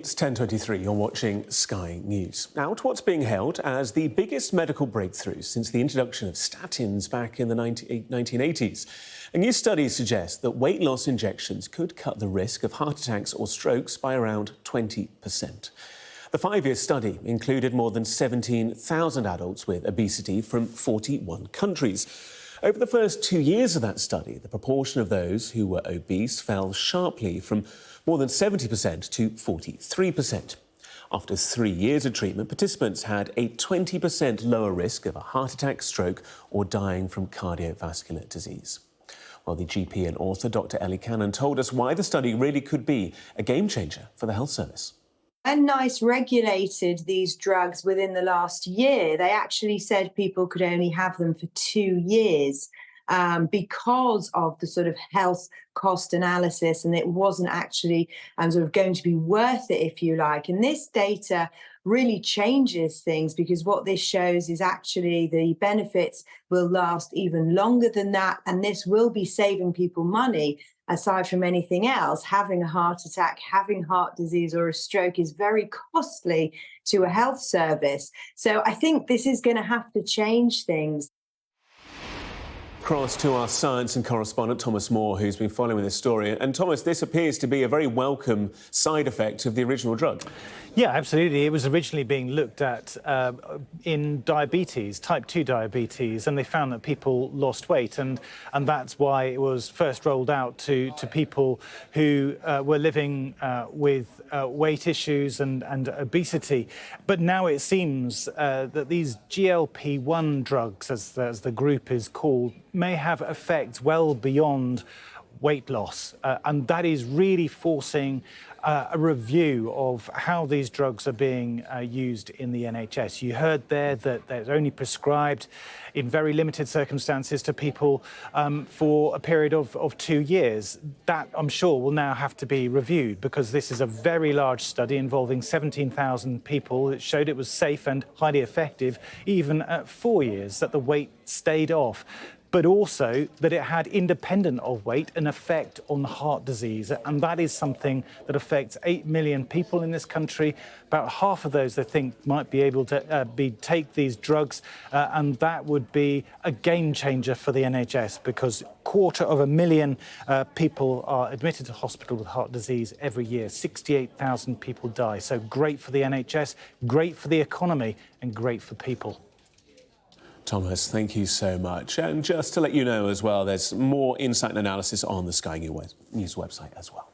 It's 10:23, you're watching Sky News. Now to what's being hailed as the biggest medical breakthrough since the introduction of statins back in the 1980s. A new study suggests that weight loss injections could cut the risk of heart attacks or strokes by around 20%. The 5-year study included more than 17,000 adults with obesity from 41 countries. Over the first 2 years of that study, the proportion of those who were obese fell sharply from more than 70% to 43%. After 3 years of treatment, participants had a 20% lower risk of a heart attack, stroke or dying from cardiovascular disease. Well, the GP and author, Dr. Ellie Cannon, told us why the study really could be a game changer for the health service. When NICE regulated these drugs within the last year, they actually said people could only have them for 2 years because of the sort of health cost analysis, and it wasn't actually sort of going to be worth it, if you like. And this data really changes things, because what this shows is actually the benefits will last even longer than that, and this will be saving people money. Aside from anything else, having a heart attack, having heart disease or a stroke is very costly to a health service. So I think this is going to have to change things. Across to our science and correspondent Thomas Moore, who's been following this story. And Thomas, this appears to be a very welcome side effect of the original drug. Yeah, absolutely. It was originally being looked at in diabetes, type 2 diabetes, and they found that people lost weight, and that's why it was first rolled out to people who were living with weight issues and obesity. But now it seems that these GLP-1 drugs, as the group is called, may have effects well beyond weight loss, and that is really forcing a review of how these drugs are being used in the NHS. You heard there that they're only prescribed in very limited circumstances to people for a period of 2 years. That, I'm sure, will now have to be reviewed, because this is a very large study involving 17,000 people that showed it was safe and highly effective even at 4 years, that the weight stayed off, but also that it had, independent of weight, an effect on heart disease. And that is something that affects 8 million people in this country. About half of those, they think, might be able to take these drugs. And that would be a game changer for the NHS, because 250,000 people are admitted to hospital with heart disease every year. 68,000 people die. So great for the NHS, great for the economy, and great for people. Thomas, thank you so much. And just to let you know as well, there's more insight and analysis on the Sky News website as well.